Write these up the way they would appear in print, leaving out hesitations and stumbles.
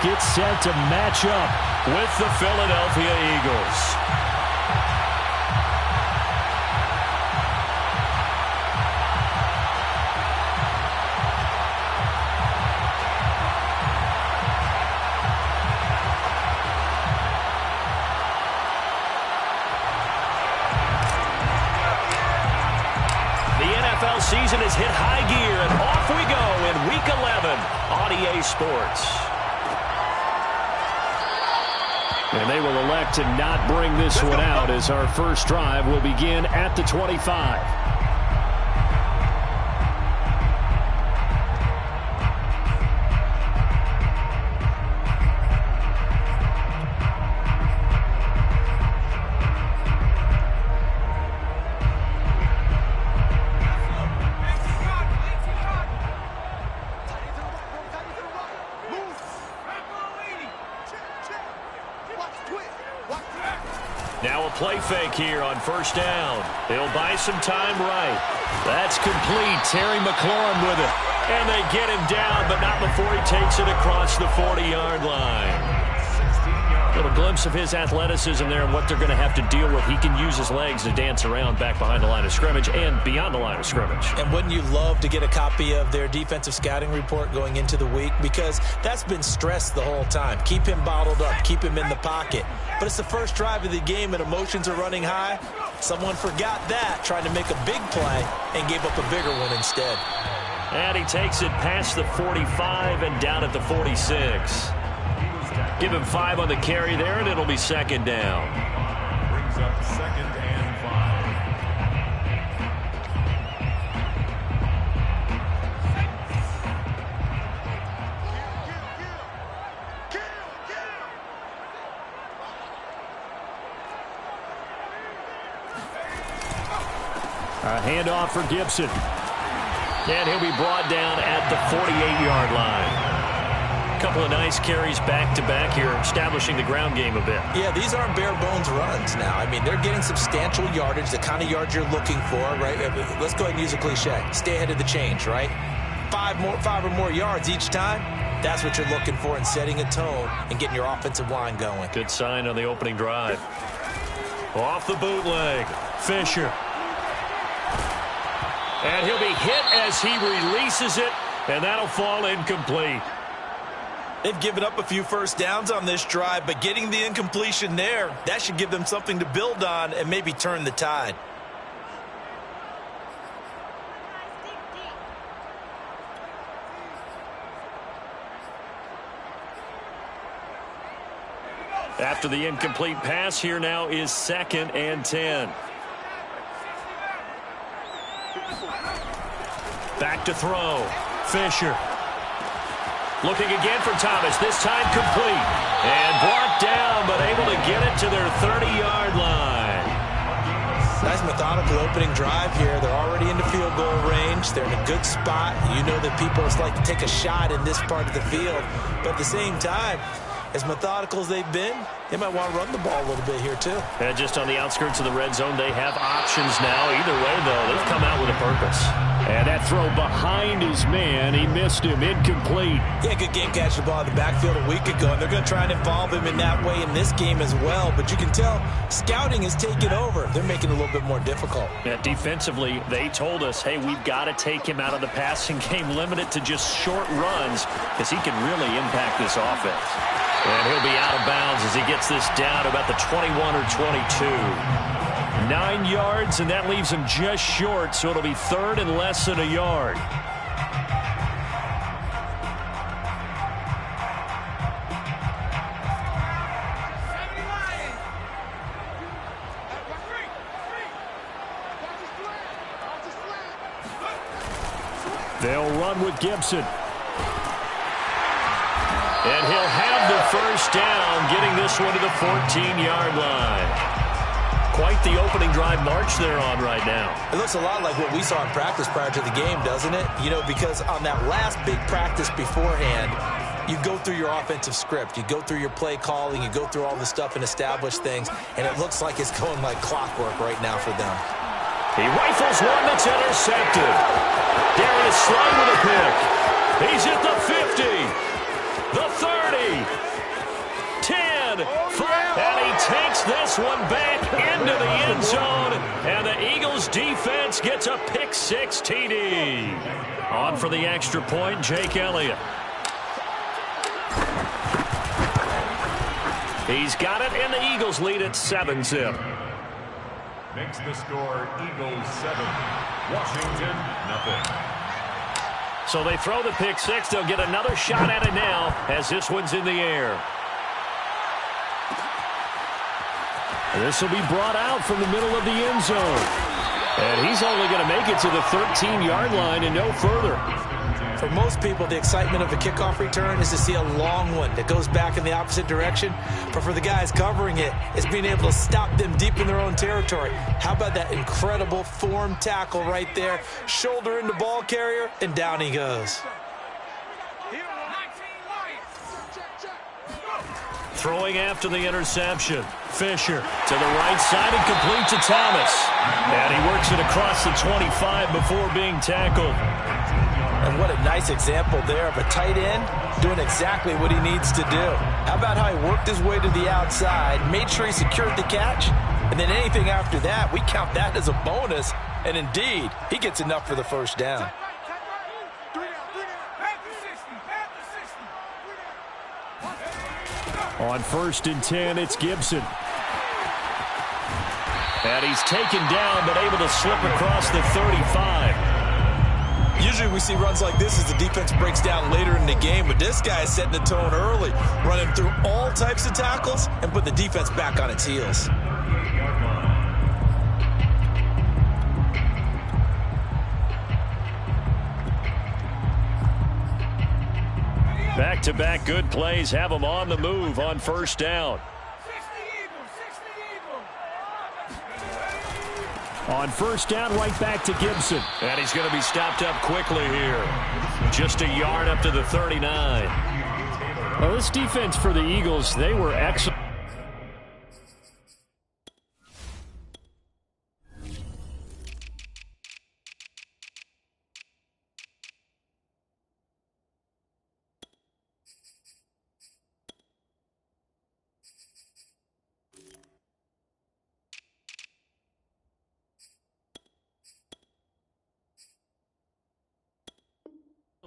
get set to match up with the Philadelphia Eagles. NFL season has hit high gear, and off we go in Week 11 on EA Sports. And they will elect to not bring this one out as our first drive will begin at the 25. Now a play fake here on first down. He'll buy some time right. That's complete. Terry McLaurin with it. And they get him down, but not before he takes it across the 40-yard line. Little glimpse of his athleticism there and what they're going to have to deal with. He can use his legs to dance around back behind the line of scrimmage and beyond the line of scrimmage. And wouldn't you love to get a copy of their defensive scouting report going into the week? Because that's been stressed the whole time. Keep him bottled up. Keep him in the pocket. But it's the first drive of the game and emotions are running high. Someone forgot that, trying to make a big play and gave up a bigger one instead. And he takes it past the 45 and down at the 46. Give him 5 on the carry there, and it'll be second down. Brings up second and 5. A handoff for Gibson. And he'll be brought down at the 48-yard line. Couple of nice carries back-to-back here, establishing the ground game a bit. Yeah, these aren't bare-bones runs now. I mean, they're getting substantial yardage, the kind of yards you're looking for, right? Let's go ahead and use a cliche. Stay ahead of the change, right? 5 or more yards each time. That's what you're looking for in setting a tone and getting your offensive line going. Good sign on the opening drive. Off the bootleg, Fisher. And he'll be hit as he releases it, and that'll fall incomplete. They've given up a few first downs on this drive, but getting the incompletion there, that should give them something to build on and maybe turn the tide. After the incomplete pass, here now is second and 10. Back to throw. Fisher. Looking again for Thomas, this time complete. And brought down, but able to get it to their 30-yard line. Nice methodical opening drive here. They're already into field goal range. They're in a good spot. You know that people just like to take a shot in this part of the field. But at the same time, as methodical as they've been, they might want to run the ball a little bit here too. And just on the outskirts of the red zone, they have options now. Either way, though, they've come out with a purpose. And that throw behind his man, he missed him, incomplete. Yeah, good game catching the ball in the backfield a week ago, and they're going to try and involve him in that way in this game as well. But you can tell scouting is taking over. They're making it a little bit more difficult. Yeah, defensively, they told us, hey, we've got to take him out of the passing game, limit it to just short runs, because he can really impact this offense. And he'll be out of bounds as he gets this down to about the 21 or 22. 9 yards, and that leaves him just short, so it'll be third and less than a yard. They'll run with Gibson. And he'll have the first down, getting this one to the 14-yard line. Quite the opening drive march they're on right now. It looks a lot like what we saw in practice prior to the game, doesn't it? You know, because on that last big practice beforehand, you go through your offensive script. You go through your play calling. You go through all the stuff and establish things. And it looks like it's going like clockwork right now for them. He rifles one that's intercepted. Darius Slay with a pick. He's at the 50, the 30, Puts this one back into the end zone, and the Eagles defense gets a pick-6 TD. On for the extra point, Jake Elliott. He's got it, and the Eagles lead at 7-zip. Makes the score Eagles 7, Washington nothing. So they throw the pick-6. They'll get another shot at it now as this one's in the air. This will be brought out from the middle of the end zone. And he's only going to make it to the 13-yard line and no further. For most people, the excitement of a kickoff return is to see a long one that goes back in the opposite direction. But for the guys covering it, it's being able to stop them deep in their own territory. How about that incredible form tackle right there? Shoulder into ball carrier, and down he goes. Throwing after the interception. Fisher to the right side and complete to Thomas. And he works it across the 25 before being tackled. And what a nice example there of a tight end doing exactly what he needs to do. How about how he worked his way to the outside, made sure he secured the catch, and then anything after that, we count that as a bonus. And indeed, he gets enough for the first down. On 1st and 10, it's Gibson. And he's taken down, but able to slip across the 35. Usually we see runs like this as the defense breaks down later in the game, but this guy is setting the tone early, running through all types of tackles and put the defense back on its heels. Back-to-back good plays have him on the move on 1st down. On 1st down, right back to Gibson. And he's going to be stopped up quickly here. Just a yard up to the 39. Well, this defense for the Eagles, they were excellent.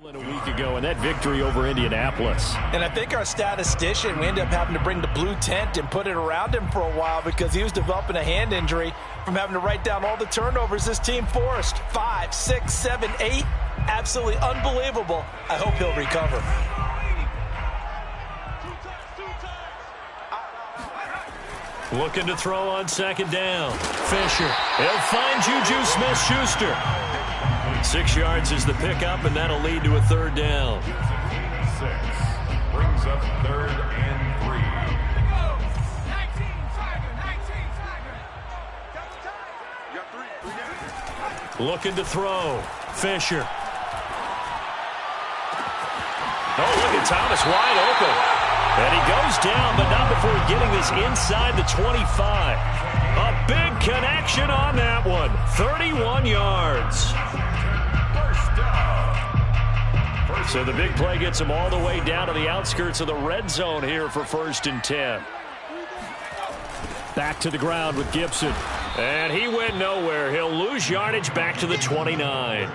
A week ago in that victory over Indianapolis. And I think our statistician, we ended up having to bring the blue tent and put it around him for a while because he was developing a hand injury from having to write down all the turnovers this team forced. 5, 6, 7, 8. Absolutely unbelievable. I hope he'll recover. Looking to throw on 2nd down. Fisher. He'll find Juju Smith-Schuster. 6 yards is the pickup, and that'll lead to a 3rd down. 6 brings up 3rd and 3. Looking to throw. Fisher. Oh, look at Thomas wide open. And he goes down, but not before getting this inside the 25. A big connection on that one. 31 yards. So the big play gets him all the way down to the outskirts of the red zone here for 1st and 10. Back to the ground with Gibson. And he went nowhere. He'll lose yardage back to the 29.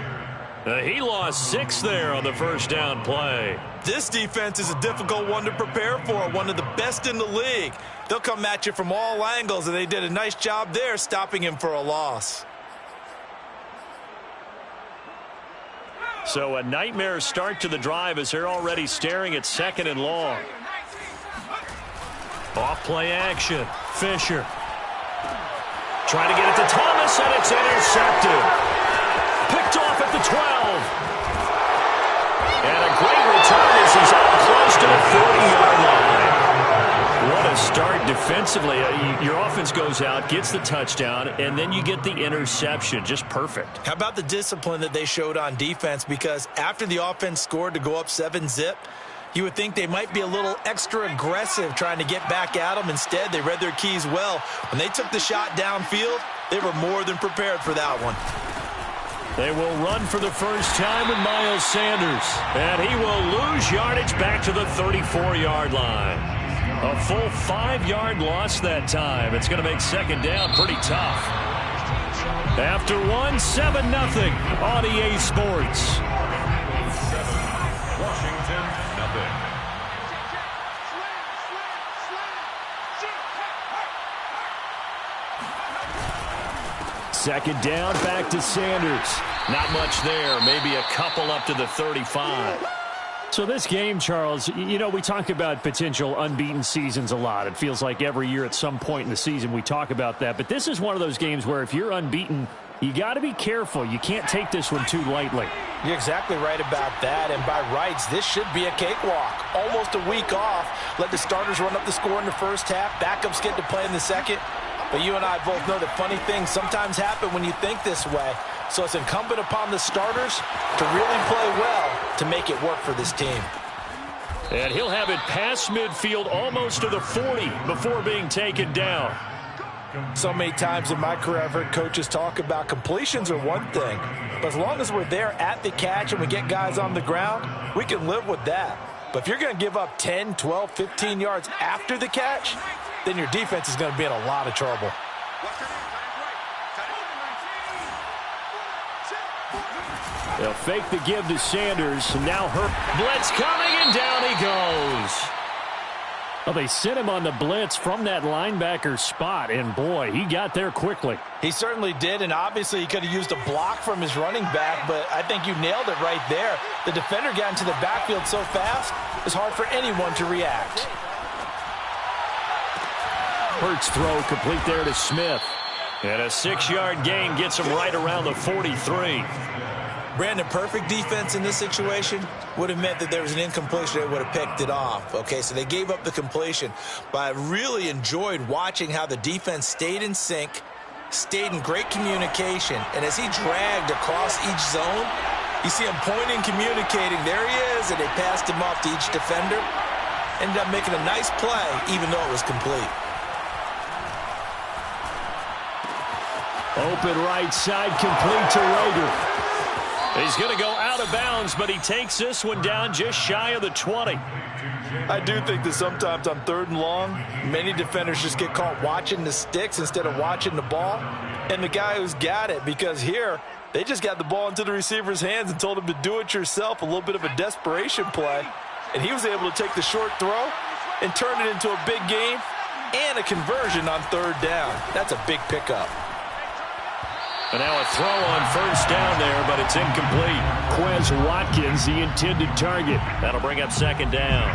He lost 6 there on the 1st down play. This defense is a difficult one to prepare for, one of the best in the league. They'll come at you from all angles, and they did a nice job there stopping him for a loss. So a nightmare start to the drive as they're already staring at 2nd and long. Off play action. Fisher. Trying to get it to Thomas, and it's intercepted. Picked off at the 12. And a great return as he's up close to the 40-yard line. What a start defensively. Your offense goes out, gets the touchdown, and then you get the interception. Just perfect. How about the discipline that they showed on defense? Because after the offense scored to go up 7-zip, you would think they might be a little extra aggressive trying to get back at them. Instead, they read their keys well. When they took the shot downfield, they were more than prepared for that one. They will run for the first time with Miles Sanders. And he will lose yardage back to the 34-yard line. A full 5-yard loss that time. It's going to make second down pretty tough. After one, 7-0 on EA Sports. Washington, nothing. Second down, back to Sanders. Not much there. Maybe a couple up to the 35. So this game, Charles, you know, we talk about potential unbeaten seasons a lot. It feels like every year at some point in the season we talk about that. But this is one of those games where if you're unbeaten, you got to be careful. You can't take this one too lightly. You're exactly right about that. And by rights, this should be a cakewalk. Almost a week off. Let the starters run up the score in the first half. Backups get to play in the second. But you and I both know that funny things sometimes happen when you think this way. So it's incumbent upon the starters to really play well to make it work for this team. And he'll have it past midfield almost to the 40 before being taken down. So many times in my career I've heard coaches talk about completions are one thing. But as long as we're there at the catch and we get guys on the ground, we can live with that. But if you're going to give up 10, 12, 15 yards after the catch, then your defense is going to be in a lot of trouble. They'll fake the give to Sanders. And now blitz coming, and down he goes. Well, they sent him on the blitz from that linebacker spot, and boy, he got there quickly. He certainly did, and obviously he could have used a block from his running back, but I think you nailed it right there. The defender got into the backfield so fast, it's hard for anyone to react. Hurts throw complete there to Smith. And a 6-yard gain gets him right around the 43. Brandon, perfect defense in this situation would have meant that there was an incompletion. They would have picked it off. Okay, so they gave up the completion. But I really enjoyed watching how the defense stayed in sync, stayed in great communication. And as he dragged across each zone, you see him pointing, communicating. There he is, and they passed him off to each defender. Ended up making a nice play, even though it was complete. Open right side, complete to Rager. He's going to go out of bounds, but he takes this one down just shy of the 20. I do think that sometimes on 3rd and long, many defenders just get caught watching the sticks instead of watching the ball. And the guy who's got it, because here, they just got the ball into the receiver's hands and told him to do it yourself, a little bit of a desperation play. And he was able to take the short throw and turn it into a big game and a conversion on 3rd down. That's a big pickup. And now a throw on 1st down there, but it's incomplete. Quez Watkins, the intended target. That'll bring up 2nd down.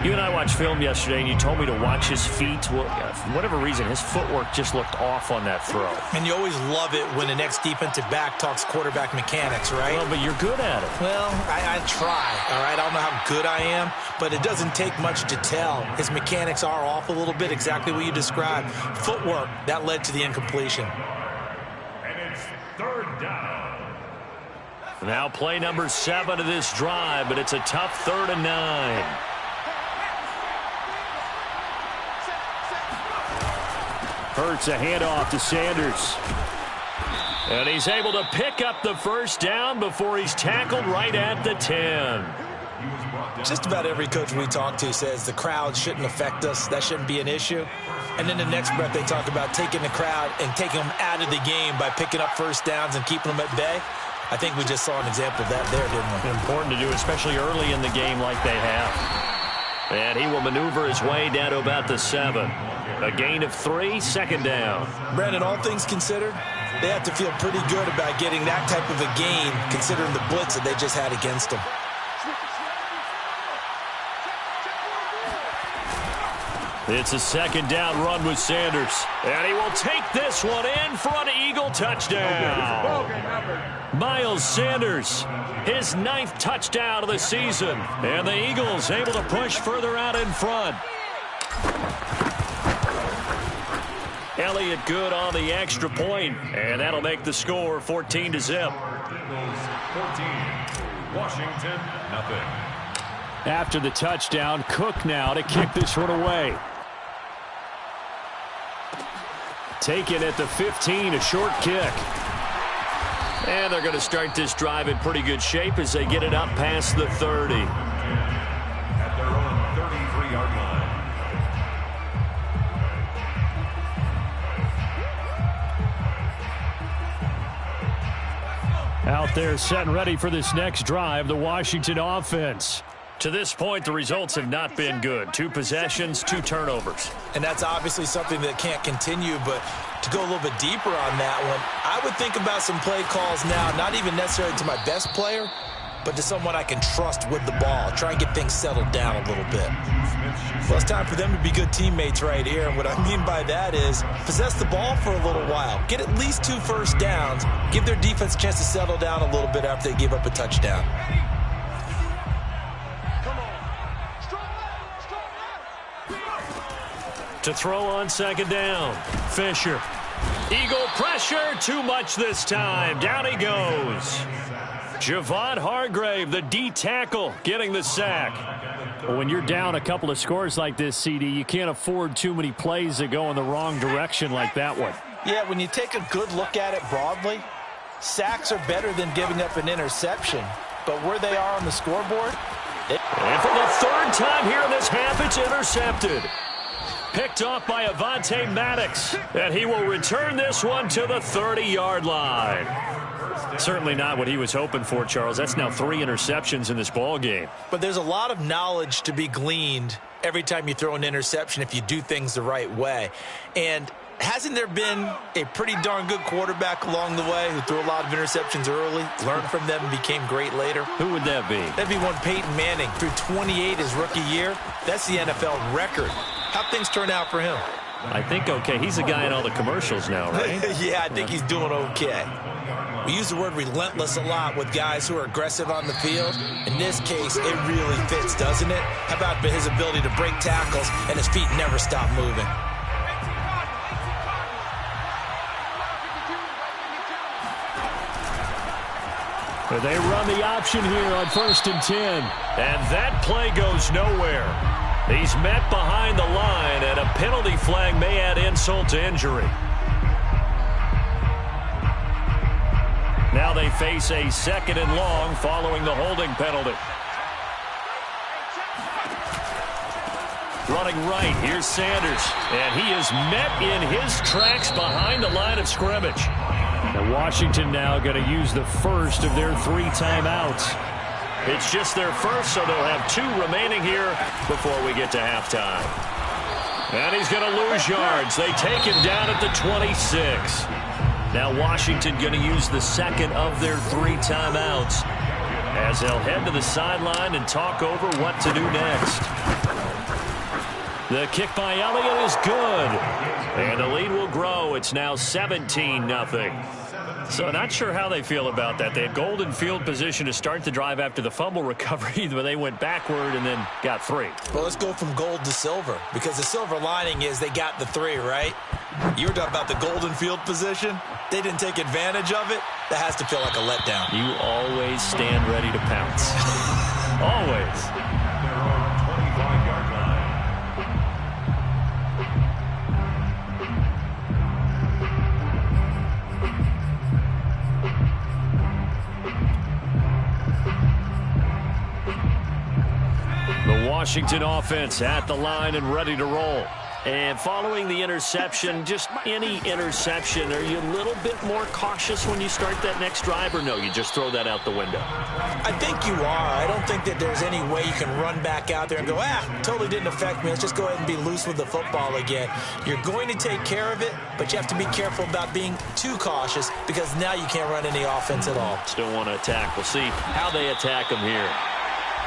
You and I watched film yesterday, and you told me to watch his feet. Well, for whatever reason, his footwork just looked off on that throw. And you always love it when the next defensive back talks quarterback mechanics, right? Well, but you're good at it. Well, I try, all right? I don't know how good I am, but it doesn't take much to tell. His mechanics are off a little bit, exactly what you described. Footwork, that led to the incompletion. 3rd down. Now play number 7 of this drive, but it's a tough 3rd and 9. Hurts a handoff to Sanders. And he's able to pick up the 1st down before he's tackled right at the 10. Just about every coach we talk to says the crowd shouldn't affect us. That shouldn't be an issue. And then the next breath they talk about taking the crowd and taking them out of the game by picking up 1st downs and keeping them at bay. I think we just saw an example of that there, didn't we? Important to do, especially early in the game like they have. And he will maneuver his way down to about the 7. A gain of 3, 2nd down. Brandon, all things considered, they have to feel pretty good about getting that type of a gain considering the blitz that they just had against them. It's a 2nd down run with Sanders. And he will take this one in for an Eagle touchdown. Miles Sanders, his 9th touchdown of the season. And the Eagles able to push further out in front. Elliott good on the extra point, and that'll make the score 14-0. Eagles 14, Washington nothing. After the touchdown, Cook now to kick this one away. Taken at the 15, a short kick. And they're going to start this drive in pretty good shape as they get it up past the 30. At their own 33-yard line. They're set and ready for this next drive, the Washington offense. To this point, the results have not been good. 2 possessions, 2 turnovers. And that's obviously something that can't continue, but to go a little bit deeper on that one, I would think about some play calls now, not even necessarily to my best player, but to someone I can trust with the ball. Try and get things settled down a little bit. Well, it's time for them to be good teammates right here. And what I mean by that is possess the ball for a little while. Get at least 2 first downs. Give their defense a chance to settle down a little bit after they give up a touchdown. To throw on second down, Fisher. Eagle pressure, too much this time. Down he goes. Javon Hargrave, the D tackle, getting the sack. Well, when you're down a couple of scores like this, CD, you can't afford too many plays that go in the wrong direction like that one. Yeah, when you take a good look at it broadly, sacks are better than giving up an interception. But where they are on the scoreboard... And for the 3rd time here in this half, it's intercepted. Picked off by Avonte Maddox, and he will return this one to the 30-yard line. Certainly not what he was hoping for, Charles. That's now 3 interceptions in this ball game. But there's a lot of knowledge to be gleaned every time you throw an interception if you do things the right way. And hasn't there been a pretty darn good quarterback along the way who threw a lot of interceptions early, learned from them, and became great later? Who would that be? That'd be one Peyton Manning. Threw 28 his rookie year. That's the NFL record. How'd things turn out for him? I think okay. He's a guy in all the commercials now, right? Yeah, I think he's doing okay. We use the word relentless a lot with guys who are aggressive on the field. In this case, it really fits, doesn't it? How about his ability to break tackles and his feet never stop moving? They run the option here on 1st and 10. And that play goes nowhere. He's met behind the line, and a penalty flag may add insult to injury. Now they face a 2nd and long following the holding penalty. Running right, here's Sanders. And he is met in his tracks behind the line of scrimmage. And Washington now going to use the first of their 3 timeouts. It's just their first, so they'll have 2 remaining here before we get to halftime. And he's going to lose yards. They take him down at the 26. Now Washington going to use the 2nd of their 3 timeouts as they'll head to the sideline and talk over what to do next. The kick by Elliott is good. And the lead will grow. It's now 17-0. So not sure how they feel about that. They had golden field position to start the drive after the fumble recovery, but they went backward and then got 3. Well, let's go from gold to silver, because the silver lining is they got the 3, right? You were talking about the golden field position. They didn't take advantage of it. That has to feel like a letdown. You always stand ready to pounce. Always. The Washington offense at the line and ready to roll. And following the interception, just any interception, are you a little bit more cautious when you start that next drive, or no, you just throw that out the window? I think you are. I don't think that there's any way you can run back out there and go, totally didn't affect me. Let's just go ahead and be loose with the football again. You're going to take care of it, but you have to be careful about being too cautious, because now you can't run any offense at all. Still want to attack. We'll see how they attack them here.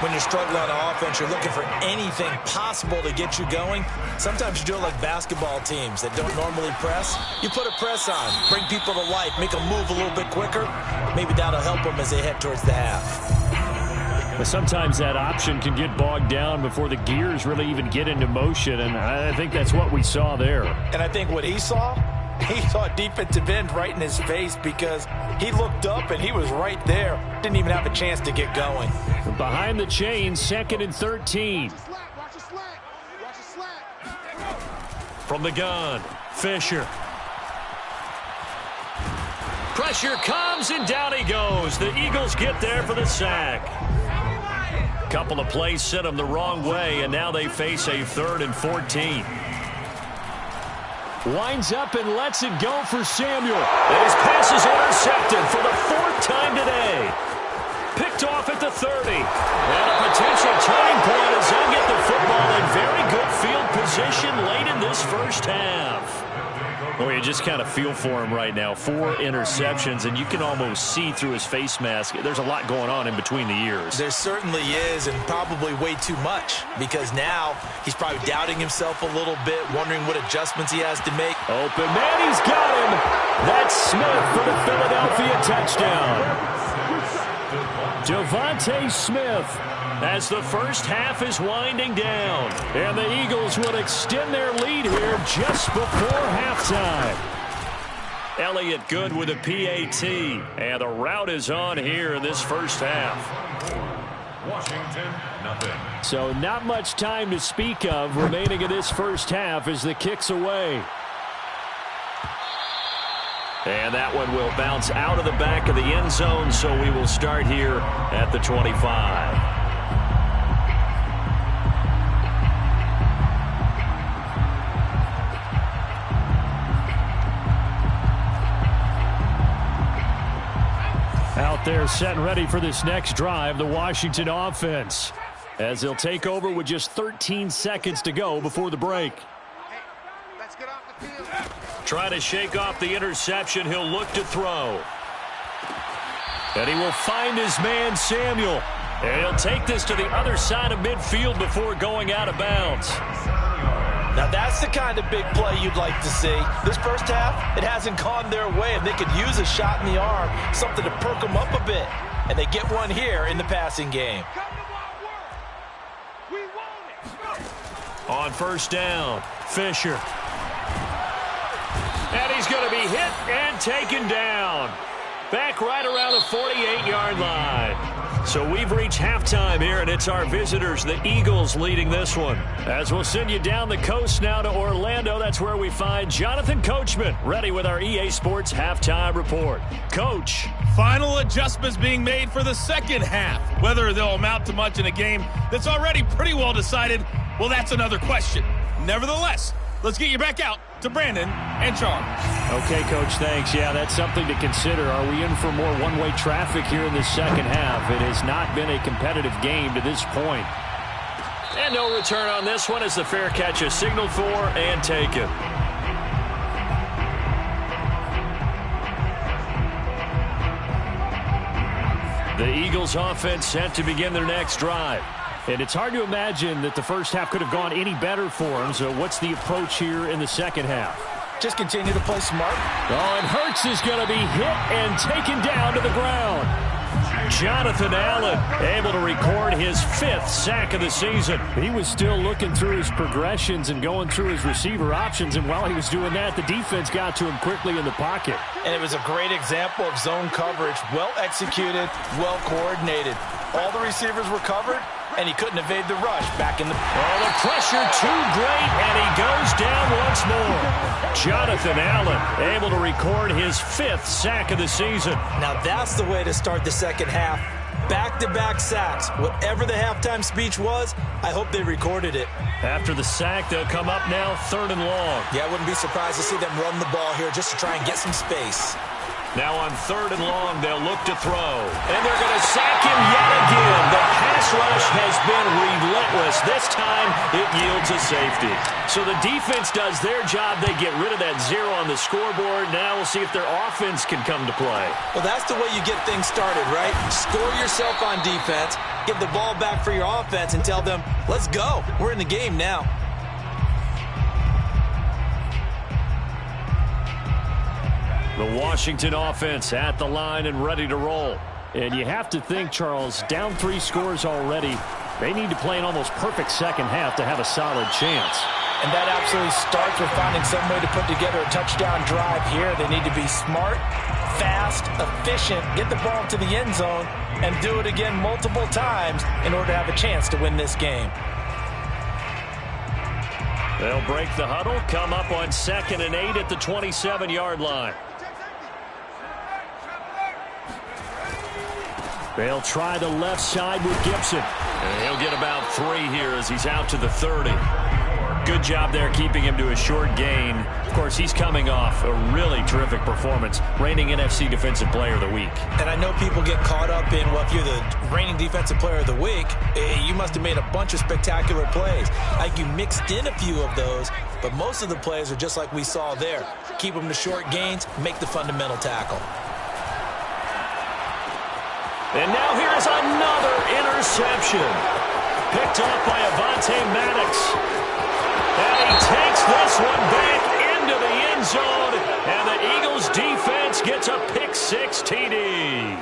When you're struggling on offense, you're looking for anything possible to get you going. Sometimes you do it like basketball teams that don't normally press. You put a press on, bring people to life, make them move a little bit quicker. Maybe that'll help them as they head towards the half. But sometimes that option can get bogged down before the gears really even get into motion, and I think that's what we saw there. And I think what he saw a defensive end right in his face, because he looked up and he was right there. Didn't even have a chance to get going. Behind the chains, 2nd and 13. From the gun, Fisher. Pressure comes, and down he goes. The Eagles get there for the sack. Couple of plays sent them the wrong way, and now they face a 3rd and 14. Winds up and lets it go for Samuel. And his pass is intercepted for the 4th time today. Picked off at the 30. And a potential turning point as they'll get the football in very good field position late in this first half. Well, you just kind of feel for him right now. 4 interceptions, and you can almost see through his face mask. There's a lot going on in between the ears. There certainly is, and probably way too much, because now he's probably doubting himself a little bit, wondering what adjustments he has to make. Open man, he's got him. That's Smith for the Philadelphia touchdown. Devontae Smith as the first half is winding down. And the Eagles will extend their lead here just before halftime. Elliott good with a PAT. And the route is on here in this first half. Washington, nothing. So not much time to speak of remaining in this first half as the kick's away. And that one will bounce out of the back of the end zone, so we will start here at the 25. Out there set and ready for this next drive, the Washington offense, as they'll take over with just 13 seconds to go before the break. Trying to shake off the interception. He'll look to throw. And he will find his man, Samuel. And he'll take this to the other side of midfield before going out of bounds. Now, that's the kind of big play you'd like to see. This first half, it hasn't gone their way, and they could use a shot in the arm, something to perk them up a bit. And they get one here in the passing game. On first down, Fisher. and he's going to be hit and taken down. Back right around the 48-yard line. So we've reached halftime here, and it's our visitors, the Eagles, leading this one. As we'll send you down the coast now to Orlando, that's where we find Jonathan Coachman, ready with our EA Sports halftime report. Coach. Final adjustments being made for the second half. Whether they'll amount to much in a game that's already pretty well decided, well, that's another question. Nevertheless, let's get you back out to Brandon and Charles. Okay, Coach, thanks. Yeah, that's something to consider. Are we in for more one-way traffic here in the second half? It has not been a competitive game to this point. And no return on this one as the fair catch is signaled for and taken. The Eagles offense set to begin their next drive. And it's hard to imagine that the first half could have gone any better for them. So what's the approach here in the second half? Just continue to play smart. Oh, and Hurts is going to be hit and taken down to the ground. Jonathan Allen able to record his 5th sack of the season. He was still looking through his progressions and going through his receiver options. And while he was doing that, the defense got to him quickly in the pocket. And it was a great example of zone coverage. Well executed, well coordinated. All the receivers were covered, and he couldn't evade the rush back in the... Oh, the pressure too great, and he goes down once more. Jonathan Allen able to record his 5th sack of the season. Now that's the way to start the second half. Back-to-back sacks. Whatever the halftime speech was, I hope they recorded it. After the sack, they'll come up now 3rd and long. Yeah, I wouldn't be surprised to see them run the ball here just to try and get some space. Now on 3rd and long, they'll look to throw. And they're going to sack him yet again. The pass rush has been relentless. This time, it yields a safety. So the defense does their job. They get rid of that 0 on the scoreboard. Now we'll see if their offense can come to play. Well, that's the way you get things started, right? Score yourself on defense, give the ball back for your offense, and tell them, let's go. We're in the game now. The Washington offense at the line and ready to roll. And you have to think, Charles, down 3 scores already. They need to play an almost perfect second half to have a solid chance. And that absolutely starts with finding some way to put together a touchdown drive here. They need to be smart, fast, efficient, get the ball to the end zone, and do it again multiple times in order to have a chance to win this game. They'll break the huddle, come up on 2nd and 8 at the 27-yard line. They'll try the left side with Gibson. And he'll get about 3 here as he's out to the 30. Good job there keeping him to a short gain. Of course, he's coming off a really terrific performance, reigning NFC Defensive Player of the Week. And I know people get caught up in, well, if you're the reigning Defensive Player of the Week, you must have made a bunch of spectacular plays. I think you mixed in a few of those, but most of the plays are just like we saw there. Keep them to short gains, make the fundamental tackle. And now here's another interception. Picked off by Avonte Maddox. And he takes this one back into the end zone. And the Eagles defense gets a pick-6 TD.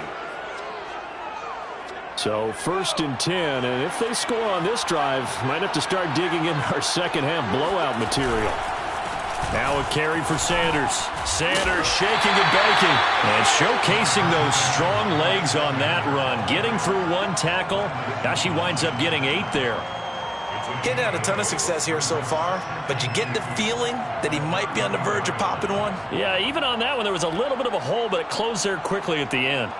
So 1st and 10, and if they score on this drive, might have to start digging in our second-half blowout material. Now a carry for Sanders. Sanders shaking and baking and showcasing those strong legs on that run. Getting through one tackle. Now she winds up getting 8 there. Getting out a ton of success here so far, but you get the feeling that he might be on the verge of popping one. Yeah, even on that one, there was a little bit of a hole, but it closed there quickly at the end.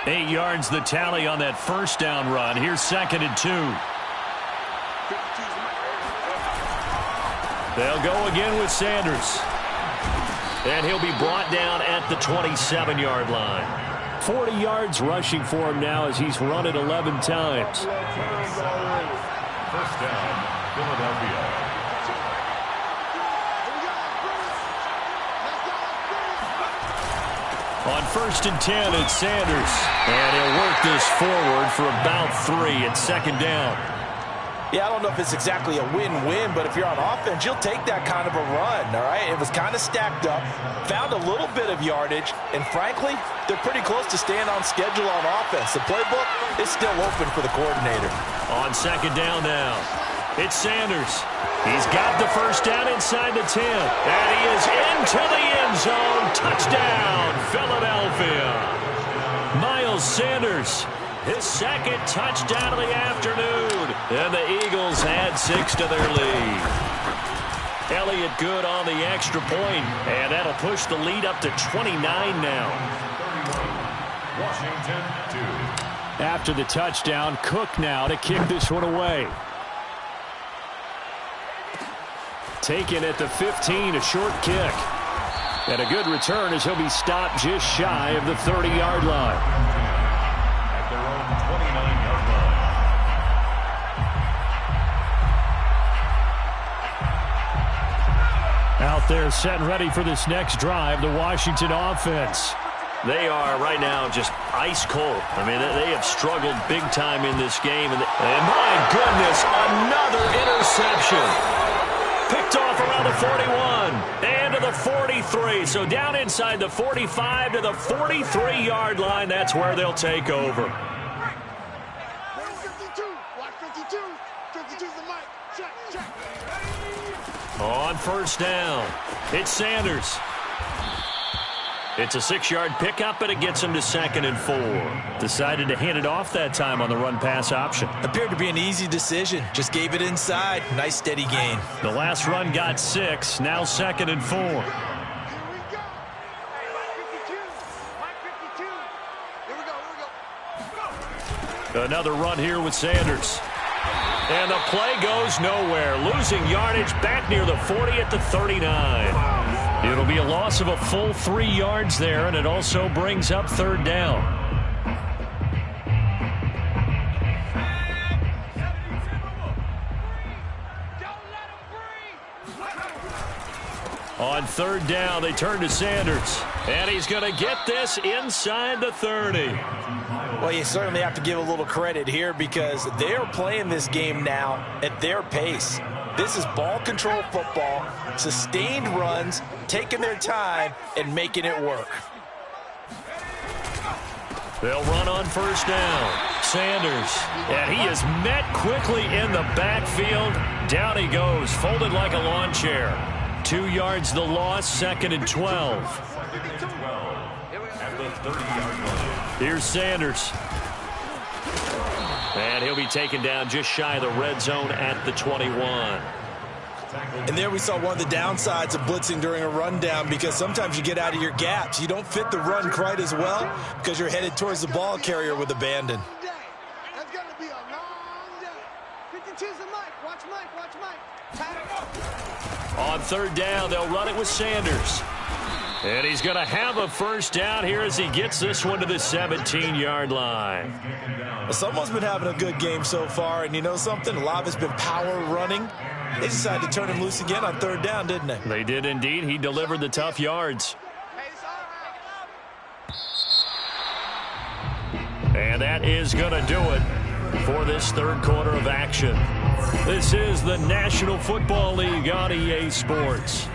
8 yards the tally on that first down run. Here's 2nd and 2. They'll go again with Sanders. And he'll be brought down at the 27-yard line. 40 yards rushing for him now as he's run it 11 times. 1st down, Philadelphia. On 1st and 10, it's Sanders. And he'll work this forward for about 3 at 2nd down. Yeah, I don't know if it's exactly a win-win, but if you're on offense, you'll take that kind of a run, all right? It was kind of stacked up, found a little bit of yardage, and frankly, they're pretty close to staying on schedule on offense. The playbook is still open for the coordinator. On 2nd down now, it's Sanders. He's got the first down inside the 10, and he is into the end zone. Touchdown, Philadelphia. Miles Sanders. His 2nd touchdown of the afternoon. And the Eagles add 6 to their lead. Elliott good on the extra point, and that'll push the lead up to 29 now. 31, Washington 2. After the touchdown, Cook now to kick this one away. Taken at the 15, a short kick. And a good return as he'll be stopped just shy of the 30-yard line. Their own 29-yard line. Out there set and ready for this next drive, the Washington offense. They are right now just ice cold. I mean, they have struggled big time in this game. And my goodness, another interception. Picked off around the 41 and to the 43. So down inside the 45 to the 43-yard line. That's where they'll take over. On 1st down, it's Sanders. It's a 6-yard pickup, but it gets him to 2nd and 4. Decided to hand it off that time on the run-pass option. Appeared to be an easy decision. Just gave it inside. Nice steady gain. The last run got 6. Now 2nd and 4. Another run here with Sanders. And the play goes nowhere. Losing yardage back near the 40 at the 39. It'll be a loss of a full 3 yards there, and it also brings up 3rd down. On 3rd down, they turn to Sanders. And he's going to get this inside the 30. Well, you certainly have to give a little credit here because they are playing this game now at their pace. This is ball control football, sustained runs, taking their time and making it work. They'll run on 1st down. Sanders, and he is met quickly in the backfield. Down he goes, folded like a lawn chair. 2 yards the loss, 2nd and 12. Here's Sanders. And he'll be taken down just shy of the red zone at the 21. And there we saw one of the downsides of blitzing during a rundown because sometimes you get out of your gaps. You don't fit the run quite as well because you're headed towards the ball carrier with abandon. Madden22's the Mike. Watch Mike. Watch Mike. On third down, they'll run it with Sanders. And he's going to have a first down here as he gets this one to the 17-yard line. Someone's been having a good game so far, and you know something? A lot of it's been power running. They decided to turn him loose again on third down, didn't they? They did indeed. He delivered the tough yards. And that is going to do it for this third quarter of action. This is the National Football League on EA Sports.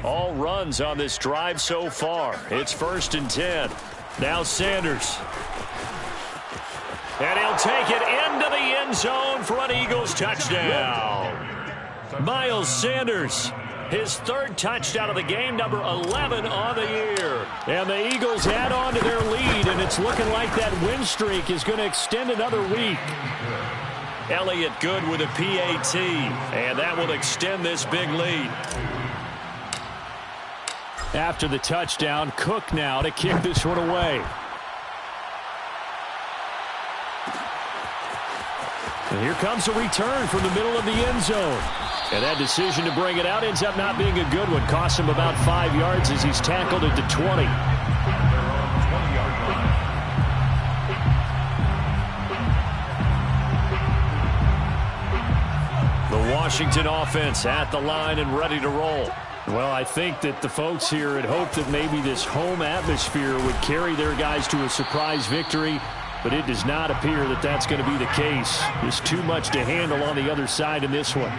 All runs on this drive so far. It's 1st and 10. Now Sanders. And he'll take it into the end zone for an Eagles touchdown. Miles Sanders, his third touchdown of the game, number 11 on the year. And the Eagles add on to their lead, and it's looking like that win streak is going to extend another week. Elliott good with a PAT, and that will extend this big lead. After the touchdown, Cook now to kick this one away. And here comes a return from the middle of the end zone. And that decision to bring it out ends up not being a good one. Costs him about 5 yards as he's tackled at the 20. The Washington offense at the line and ready to roll. Well, I think that the folks here had hoped that maybe this home atmosphere would carry their guys to a surprise victory, but it does not appear that that's going to be the case. There's too much to handle on the other side in this one.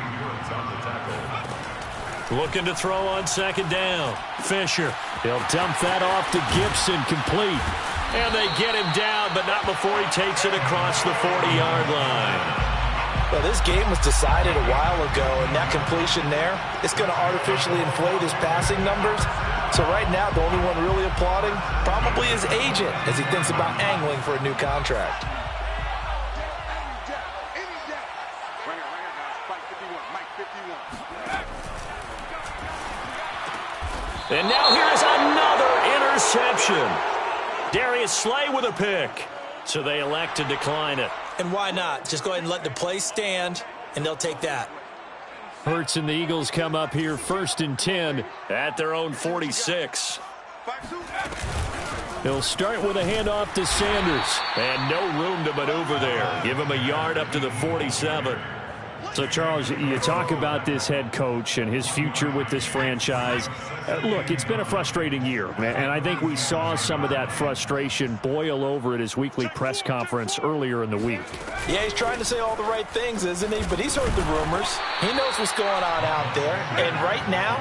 Looking to throw on second down. Fisher. He'll dump that off to Gibson, complete. And they get him down, but not before he takes it across the 40-yard line. Well, this game was decided a while ago, and that completion there, it's going to artificially inflate his passing numbers. So right now, the only one really applauding probably his agent as he thinks about angling for a new contract. And now here's another interception. Darius Slay with a pick. So they elect to decline it. And why not? Just go ahead and let the play stand, and they'll take that. Hurts and the Eagles come up here 1st and 10 at their own 46. They'll start with a handoff to Sanders. And no room to maneuver there. Give him a yard up to the 47. So, Charles, you talk about this head coach and his future with this franchise. Look, it's been a frustrating year, and I think we saw some of that frustration boil over at his weekly press conference earlier in the week. Yeah, he's trying to say all the right things, isn't he? But he's heard the rumors. He knows what's going on out there. And right now,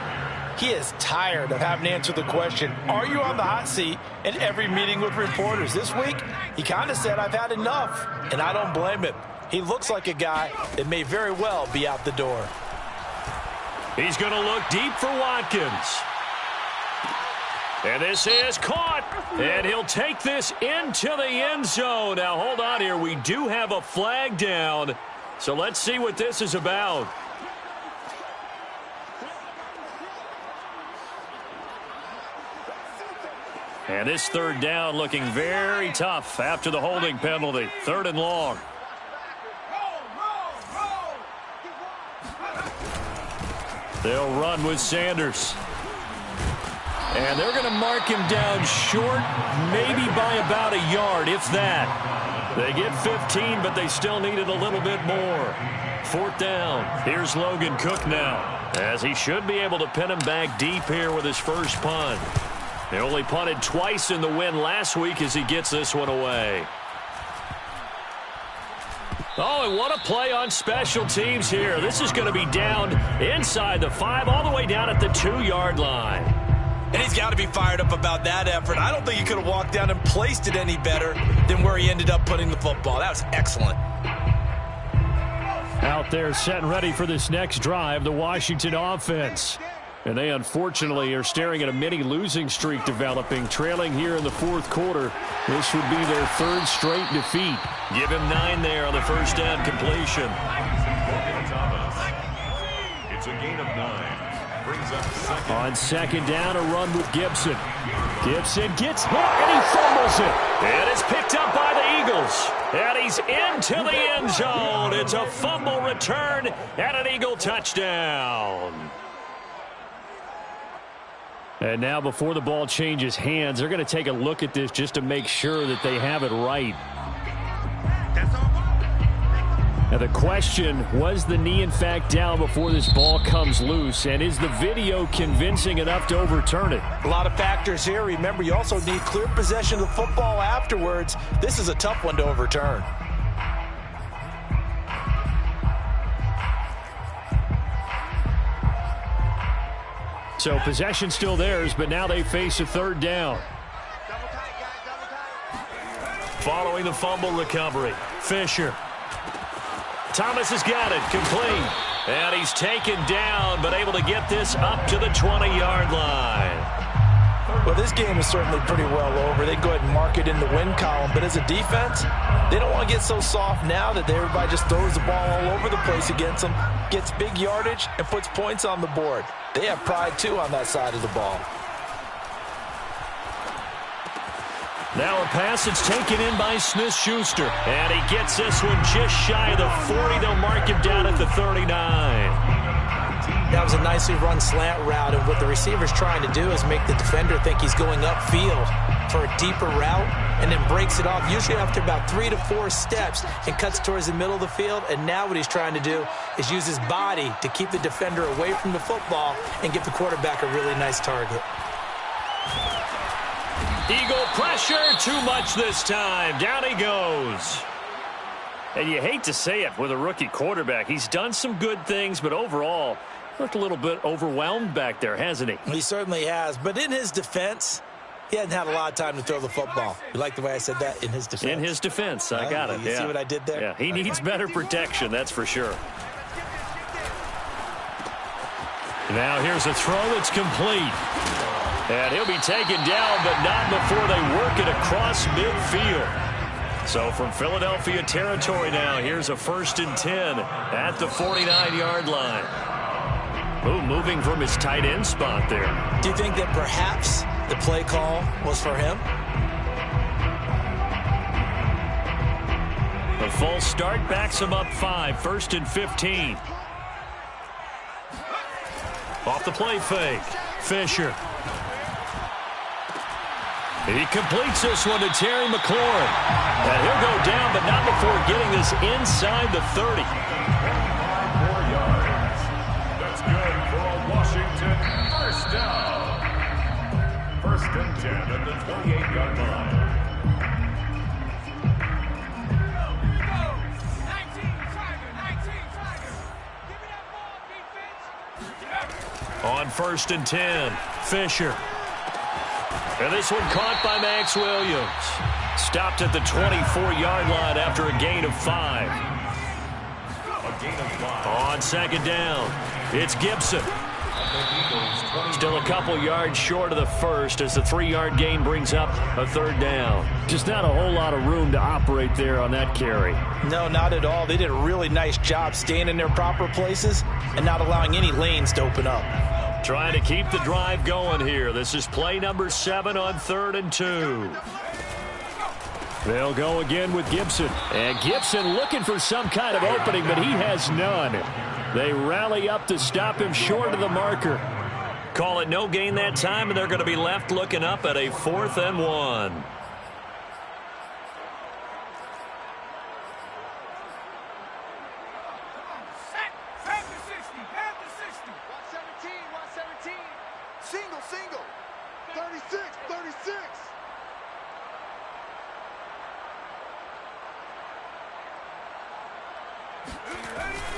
he is tired of having to answer the question, are you on the hot seat, in every meeting with reporters. This week, he kind of said, I've had enough, and I don't blame him. He looks like a guy that may very well be out the door. He's going to look deep for Watkins. And this is caught. And he'll take this into the end zone. Now, hold on here. We do have a flag down. So let's see what this is about. And this third down looking very tough after the holding penalty. 3rd and long. They'll run with Sanders. And they're going to mark him down short, maybe by about a yard, if that. They get 15, but they still needed a little bit more. 4th down. Here's Logan Cook now, as he should be able to pin him back deep here with his first punt. They only punted twice in the win last week as he gets this one away. Oh, and what a play on special teams here. This is going to be down inside the 5, all the way down at the 2-yard line. And he's got to be fired up about that effort. I don't think he could have walked down and placed it any better than where he ended up putting the football. That was excellent. Out there set and ready for this next drive, the Washington offense. And they unfortunately are staring at a mini losing streak developing, trailing here in the 4th quarter. This would be their 3rd straight defeat. Give him 9 there on the first down completion. It's a gain of 9. brings up second. On second down, a run with Gibson. Gibson gets hit, and he fumbles it. And it's picked up by the Eagles. And he's into the end zone. It's a fumble return and an Eagle touchdown. And now before the ball changes hands, they're going to take a look at this just to make sure that they have it right. Now the question, was the knee in fact down before this ball comes loose? And is the video convincing enough to overturn it? A lot of factors here. Remember, you also need clear possession of the football afterwards. This is a tough one to overturn. So possession still theirs, but now they face a third down. Following the fumble recovery, Fisher. Thomas has got it, complete. And he's taken down, but able to get this up to the 20-yard line. Well, this game is certainly pretty well over. They go ahead and mark it in the win column. But as a defense, they don't want to get so soft now that everybody just throws the ball all over the place against them, gets big yardage, and puts points on the board. They have pride, too, on that side of the ball. Now a pass that's taken in by Smith-Schuster. And he gets this one just shy of the 40. They'll mark him down at the 39. That was a nicely run slant route, and what the receiver's trying to do is make the defender think he's going upfield for a deeper route, and then breaks it off, usually after about 3 to 4 steps, and cuts towards the middle of the field. And now what he's trying to do is use his body to keep the defender away from the football and give the quarterback a really nice target. Eagle pressure, too much this time. Down he goes. And you hate to say it with a rookie quarterback. He's done some good things, but overall, looked a little bit overwhelmed back there, hasn't he? He certainly has. But in his defense, he hasn't had a lot of time to throw the football. You like the way I said that? In his defense. In his defense. I got it. You see what I did there? Yeah, he needs better protection, that's for sure. Now here's a throw that's complete. And he'll be taken down, but not before they work it across midfield. So from Philadelphia territory now, here's a 1st and 10 at the 49-yard line. Ooh, moving from his tight end spot there. Do you think that perhaps the play call was for him? The false start backs him up 5, 1st and 15. Off the play fake, Fisher. He completes this one to Terry McLaurin. And he'll go down, but not before getting this inside the 30. 5 more yards. That's good for a Washington first down. 1st and 10 at the 28-yard line. On 1st and 10, Fisher. And this one caught by Max Williams. Stopped at the 24-yard line after a gain of 5. A gain of 5. On 2nd down, it's Gibson. Still a couple yards short of the first as the 3-yard gain brings up a 3rd down. Just not a whole lot of room to operate there on that carry. No, not at all. They did a really nice job staying in their proper places and not allowing any lanes to open up. Trying to keep the drive going here. This is play number 7 on 3rd and 2. They'll go again with Gibson. And Gibson looking for some kind of opening, but he has none. They rally up to stop him short of the marker. Call it no gain that time, and they're going to be left looking up at a 4th and 1.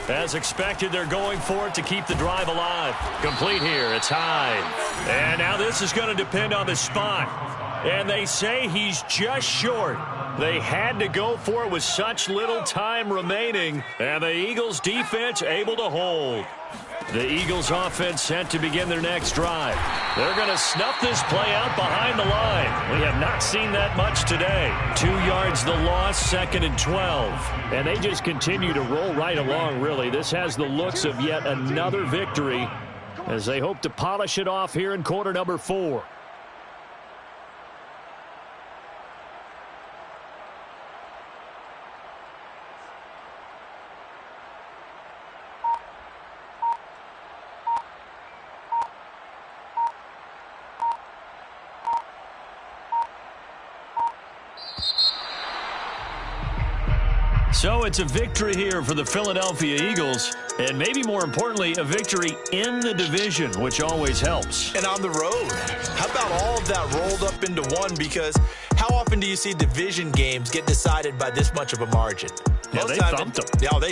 As expected, they're going for it to keep the drive alive. Complete here. It's high. And now this is going to depend on the spot. And they say he's just short. They had to go for it with such little time remaining. And the Eagles defense able to hold. The Eagles offense set to begin their next drive. They're going to snuff this play out behind the line. We have not seen that much today. 2 yards the loss, 2nd and 12. And they just continue to roll right along, really. This has the looks of yet another victory as they hope to polish it off here in quarter number 4. So it's a victory here for the Philadelphia Eagles, and maybe more importantly, a victory in the division, which always helps. And on the road. How about all of that rolled up into one? Because how often do you see division games get decided by this much of a margin? Yeah, Most they times, thumped them. Yeah, they